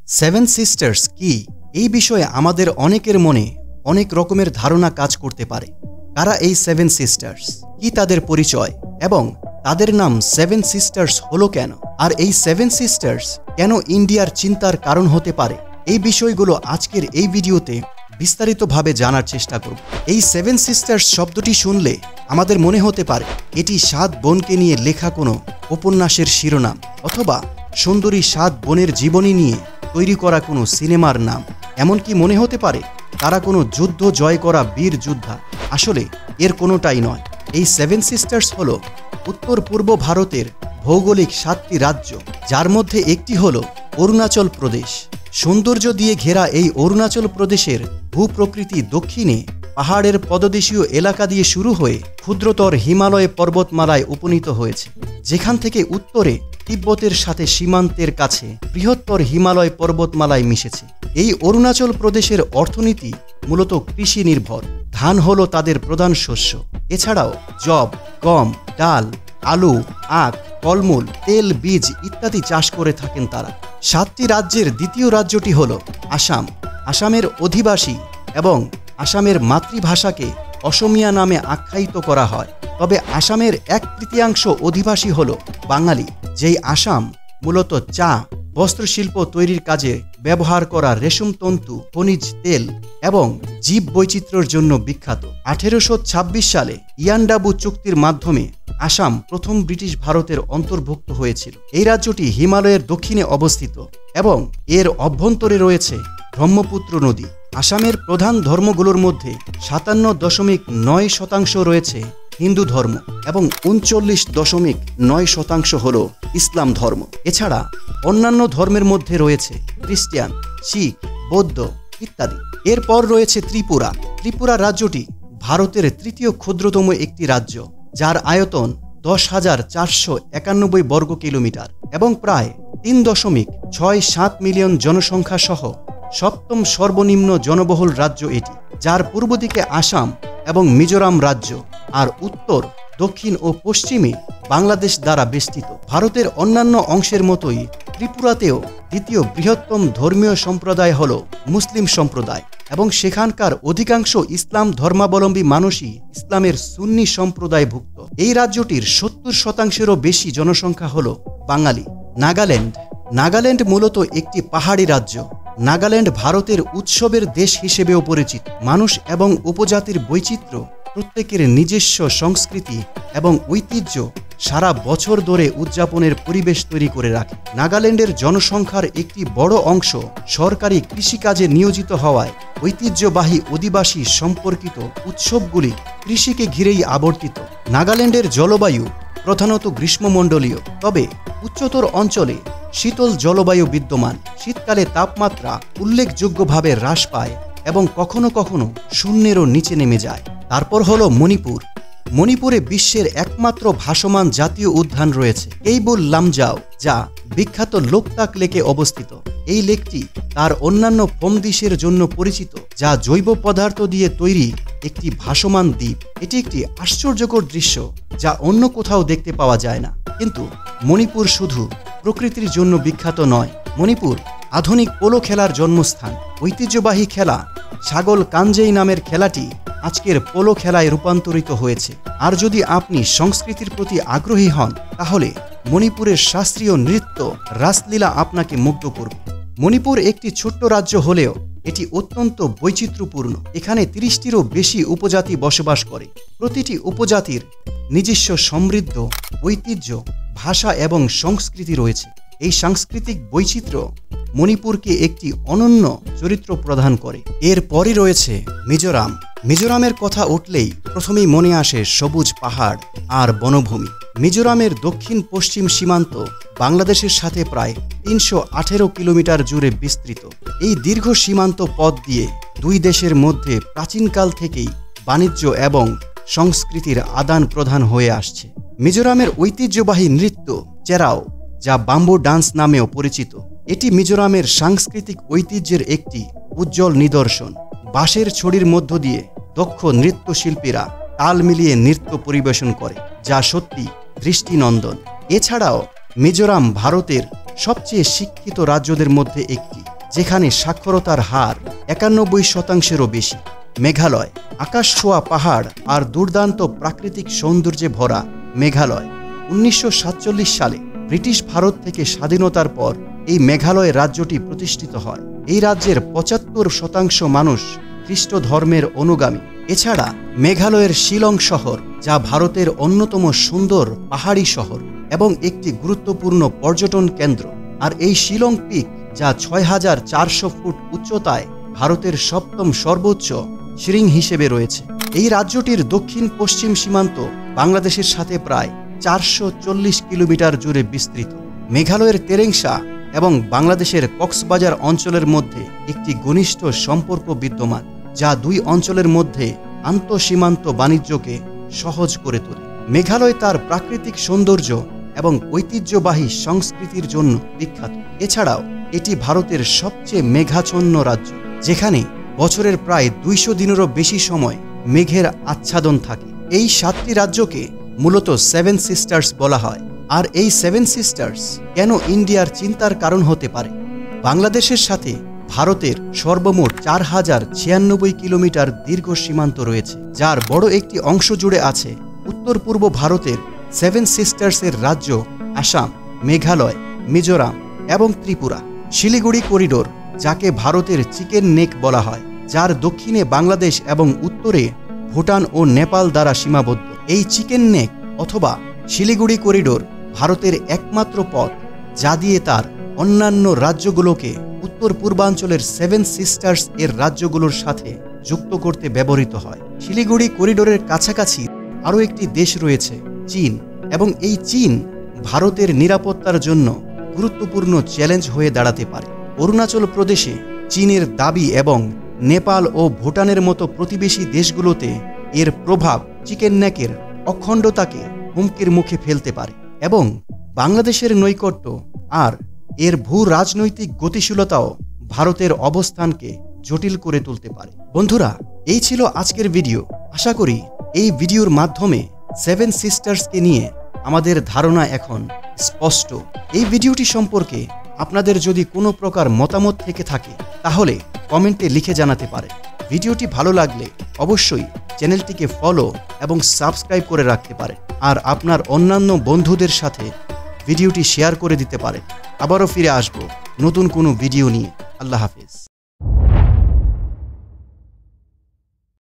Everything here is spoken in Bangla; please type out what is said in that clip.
সেভেন সিস্টার্স কি? এই বিষয়ে আমাদের অনেকের মনে অনেক রকমের ধারণা কাজ করতে পারে। কারা এই সেভেন সিস্টার্স, কি তাদের পরিচয় এবং তাদের নাম সেভেন সিস্টার্স হলো কেন, আর এই সেভেন সিস্টার্স কেন ইন্ডিয়ার চিন্তার কারণ হতে পারে, এই বিষয়গুলো আজকের এই ভিডিওতে বিস্তারিতভাবে জানার চেষ্টা করব। এই সেভেন সিস্টার্স শব্দটি শুনলে আমাদের মনে হতে পারে এটি 7 বোনকে নিয়ে লেখা কোনো উপন্যাসের শিরোনাম অথবা সুন্দরী 7 বোনের জীবনী নিয়ে তৈরি করা কোনো সিনেমার নাম। এমনকি মনে হতে পারে তারা কোনো যুদ্ধ জয় করা বীর যোদ্ধা। আসলে এর কোনোটাই নয়। এই সেভেন সিস্টার্স হল উত্তর পূর্ব ভারতের ভৌগোলিক 7টি রাজ্য, যার মধ্যে একটি হল অরুণাচল প্রদেশ। সৌন্দর্য দিয়ে ঘেরা এই অরুণাচল প্রদেশের ভূপ্রকৃতি দক্ষিণে পাহাড়ের পদদেশীয় এলাকা দিয়ে শুরু হয়ে ক্ষুদ্রতর হিমালয় পর্বতমালায় উপনীত হয়েছে, যেখান থেকে উত্তরে তিব্বতের সাথে সীমান্তের কাছে বৃহত্তর হিমালয় পর্বতমালায় মিশেছে। এই অরুণাচল প্রদেশের অর্থনীতি মূলত কৃষি নির্ভর। ধান হলো তাদের প্রধান শস্য। এছাড়াও জব, গম, ডাল, আলু, আখ, ফলমূল, তেল, বীজ ইত্যাদি চাষ করে থাকেন তারা। 7টি রাজ্যের দ্বিতীয় রাজ্যটি হল আসাম। আসামের অধিবাসী এবং আসামের মাতৃভাষাকে অসমিয়া নামে আখ্যায়িত করা হয়। তবে আসামের 1/3 অধিবাসী হল বাঙালি। যেই আসাম মূলত চা, বস্ত্রশিল্প তৈরির কাজে ব্যবহার করা রেশম তন্তু, খনিজ তেল এবং জীব বৈচিত্র্যের জন্য বিখ্যাত। 1826 সালে ইয়ান্ডাবু চুক্তির মাধ্যমে আসাম প্রথম ব্রিটিশ ভারতের অন্তর্ভুক্ত হয়েছিল। এই রাজ্যটি হিমালয়ের দক্ষিণে অবস্থিত এবং এর অভ্যন্তরে রয়েছে ব্রহ্মপুত্র নদী। আসামের প্রধান ধর্মগুলোর মধ্যে 57.9% রয়েছে হিন্দু ধর্ম এবং 39.9% হল ইসলাম ধর্ম। এছাড়া অন্যান্য ধর্মের মধ্যে রয়েছে খ্রিস্টান, শিখ, বৌদ্ধ ইত্যাদি। এরপর রয়েছে ত্রিপুরা। ত্রিপুরা রাজ্যটি ভারতের 3য় ক্ষুদ্রতম একটি রাজ্য, যার আয়তন 10,491 বর্গ কিলোমিটার এবং প্রায় 3.67 মিলিয়ন জনসংখ্যা সহ 7ম সর্বনিম্ন জনবহুল রাজ্য এটি, যার পূর্ব দিকে আসাম এবং মিজোরাম রাজ্য আর উত্তর, দক্ষিণ ও পশ্চিমে বাংলাদেশ দ্বারা বেষ্টিত। ভারতের অন্যান্য অংশের মতোই ত্রিপুরাতেও দ্বিতীয় বৃহত্তম ধর্মীয় সম্প্রদায় হল মুসলিম সম্প্রদায় এবং সেখানকার অধিকাংশ ইসলাম ধর্মাবলম্বী মানুষই ইসলামের সুন্নি সম্প্রদায়ভুক্ত। এই রাজ্যটির 70%-এরও বেশি জনসংখ্যা হল বাঙালি। নাগাল্যান্ড। নাগাল্যান্ড মূলত একটি পাহাড়ি রাজ্য। নাগাল্যান্ড ভারতের উৎসবের দেশ হিসেবেও পরিচিত। মানুষ এবং উপজাতির বৈচিত্র্য, প্রত্যেকের নিজস্ব সংস্কৃতি এবং ঐতিহ্য সারা বছর ধরে উদযাপনের পরিবেশ তৈরি করে রাখে। নাগাল্যান্ডের জনসংখ্যার একটি বড় অংশ সরকারি কৃষিকাজে নিয়োজিত হওয়ায় ঐতিহ্যবাহী অধিবাসী সম্পর্কিত উৎসবগুলি কৃষিকে ঘিরেই আবর্তিত। নাগাল্যান্ডের জলবায়ু প্রধানত গ্রীষ্মমণ্ডলীয়, তবে উচ্চতর অঞ্চলে শীতল জলবায়ু বিদ্যমান। শীতকালে তাপমাত্রা উল্লেখযোগ্যভাবে হ্রাস পায় এবং কখনো কখনো শূন্যেরও নিচে নেমে যায়। তারপর হলো মণিপুর। মণিপুরে বিশ্বের একমাত্র ভাসমান জাতীয় উদ্যান রয়েছে কেইবুল লামজাও, যা বিখ্যাত লোকতাক লেকে অবস্থিত। এই লেকটি তার অন্যান্য ফোমদিশের জন্য পরিচিত, যা জৈব পদার্থ দিয়ে তৈরি একটি ভাসমান দ্বীপ। এটি একটি আশ্চর্যকর দৃশ্য যা অন্য কোথাও দেখতে পাওয়া যায় না। কিন্তু মণিপুর শুধু প্রকৃতির জন্য বিখ্যাত নয়। মণিপুর আধুনিক পোলো খেলার জন্মস্থান। ঐতিহ্যবাহী খেলা ছাগল কাঞ্জেই নামের খেলাটি আজকের পোলো খেলায় রূপান্তরিত হয়েছে। আর যদি আপনি সংস্কৃতির প্রতি আগ্রহী হন, তাহলে মণিপুরের শাস্ত্রীয় নৃত্য, রাসলীলা আপনাকে মুগ্ধ করবে। মণিপুর একটি ছোট্ট রাজ্য হলেও এটি অত্যন্ত বৈচিত্র্যপূর্ণ। এখানে 30টিরও বেশি উপজাতি বসবাস করে। প্রতিটি উপজাতির নিজস্ব সমৃদ্ধ ঐতিহ্য, ভাষা এবং সংস্কৃতি রয়েছে। এই সাংস্কৃতিক বৈচিত্র্য মণিপুরকে একটি অনন্য চরিত্র প্রদান করে। এরপরই রয়েছে মিজোরাম। মিজোরামের কথা উঠলেই প্রথমেই মনে আসে সবুজ পাহাড় আর বনভূমি। মিজোরামের দক্ষিণ পশ্চিম সীমান্ত বাংলাদেশের সাথে প্রায় 318 কিলোমিটার জুড়ে বিস্তৃত। এই দীর্ঘ সীমান্ত পথ দিয়ে দুই দেশের মধ্যে প্রাচীনকাল থেকেই বাণিজ্য এবং সংস্কৃতির আদান প্রদান হয়ে আসছে। মিজোরামের ঐতিহ্যবাহী নৃত্য চেরাও, যা বাম্বু ডান্স নামেও পরিচিত, এটি মিজোরামের সাংস্কৃতিক ঐতিহ্যের একটি উজ্জ্বল নিদর্শন। বাঁশের ছড়ির মধ্য দিয়ে দক্ষ নৃত্যশিল্পীরা তাল মিলিয়ে নৃত্য পরিবেশন করে, যা সত্যি দৃষ্টিনন্দন। এছাড়াও মিজোরাম ভারতের সবচেয়ে শিক্ষিত রাজ্যদের মধ্যে একটি। যেখানে সাক্ষরতার হার ৯১%-এরও বেশি। মেঘালয় আকাশ ছোঁয়া পাহাড় আর দুর্দান্ত প্রাকৃতিক সৌন্দর্যে ভরা মেঘালয়। ১৯৪৭ সালে ব্রিটিশ ভারত থেকে স্বাধীনতার পর এই মেঘালয় রাজ্যটি প্রতিষ্ঠিত হয়। এই রাজ্যের ৭৫% মানুষ খ্রিস্ট ধর্মের অনুগামী। এছাড়া মেঘালয়ের শিলং শহর, যা ভারতের অন্যতম সুন্দর পাহাড়ি শহর এবং একটি গুরুত্বপূর্ণ পর্যটন কেন্দ্র। আর এই শিলং পিক, যা ৬,৪০০ ফুট উচ্চতায় ভারতের ৭ম সর্বোচ্চ শৃঙ্গ হিসেবে রয়েছে। এই রাজ্যটির দক্ষিণ পশ্চিম সীমান্ত বাংলাদেশের সাথে প্রায় ৪৪০ কিলোমিটার জুড়ে বিস্তৃত। মেঘালয়ের তেরেংসা এবং বাংলাদেশের কক্সবাজার অঞ্চলের মধ্যে একটি ঘনিষ্ঠ সম্পর্ক বিদ্যমান, যা দুই অঞ্চলের মধ্যে আন্তঃসীমান্ত বাণিজ্যকে সহজ করে তোলে। মেঘালয় তার প্রাকৃতিক সৌন্দর্য এবং ঐতিহ্যবাহী সংস্কৃতির জন্য বিখ্যাত। এছাড়াও এটি ভারতের সবচেয়ে মেঘাচ্ছন্ন রাজ্য, যেখানে বছরের প্রায় ২০০ দিনেরও বেশি সময় মেঘের আচ্ছাদন থাকে। এই ৭টি রাজ্যকে মূলত ৭ সিস্টার্স বলা হয়। আর এই ৭ সিস্টার্স কেন ইন্ডিয়ার চিন্তার কারণ হতে পারে? বাংলাদেশের সাথে ভারতের সর্বমোট ৪,০৯৬ কিলোমিটার দীর্ঘ সীমান্ত রয়েছে, যার বড় একটি অংশ জুড়ে আছে উত্তর পূর্ব ভারতের ৭ সিস্টার্সের রাজ্য আসাম, মেঘালয়, মিজোরাম এবং ত্রিপুরা। শিলিগুড়ি করিডোর, যাকে ভারতের চিকেন নেক বলা হয়, যার দক্ষিণে বাংলাদেশ এবং উত্তরে ভুটান ও নেপাল দ্বারা সীমাবদ্ধ। এই চিকেন নেক অথবা শিলিগুড়ি করিডোর ভারতের একমাত্র পথ, যা দিয়ে তার অন্যান্য রাজ্যগুলোকে উত্তর পূর্বাঞ্চলের ৭ সিস্টার্স এর রাজ্যগুলোর সাথে যুক্ত করতে ব্যবহৃত হয়। শিলিগুড়ি করিডোরের কাছাকাছি আরও একটি দেশ রয়েছে, চীন, এবং এই চীন ভারতের নিরাপত্তার জন্য গুরুত্বপূর্ণ চ্যালেঞ্জ হয়ে দাঁড়াতে পারে। অরুণাচল প্রদেশে চীনের দাবি এবং নেপাল ও ভুটানের মতো প্রতিবেশী দেশগুলোতে এর প্রভাব চিকেন নেকের অখণ্ডতাকে হুমকির মুখে ফেলতে পারে এবং বাংলাদেশের নৈকট্য আর এর ভূ রাজনৈতিক গতিশীলতাও ভারতের অবস্থানকে জটিল করে তুলতে পারে। বন্ধুরা, এই ছিল আজকের ভিডিও। আশা করি এই ভিডিওর মাধ্যমে ৭ সিস্টার্সকে নিয়ে আমাদের ধারণা এখন স্পষ্ট। এই ভিডিওটি সম্পর্কে আপনাদের যদি কোনো প্রকার মতামত থেকে থাকে তাহলে কমেন্টে লিখে জানাতে পারে। ভিডিওটি ভালো লাগলে অবশ্যই চ্যানেলটিকে ফলো এবং সাবস্ক্রাইব করে রাখতে পারে, আর আপনার অন্যান্য বন্ধুদের সাথে ভিডিওটি শেয়ার করে দিতে পারে। আবারও ফিরে আসব নতুন কোনো ভিডিও নিয়ে। আল্লাহ হাফেজ।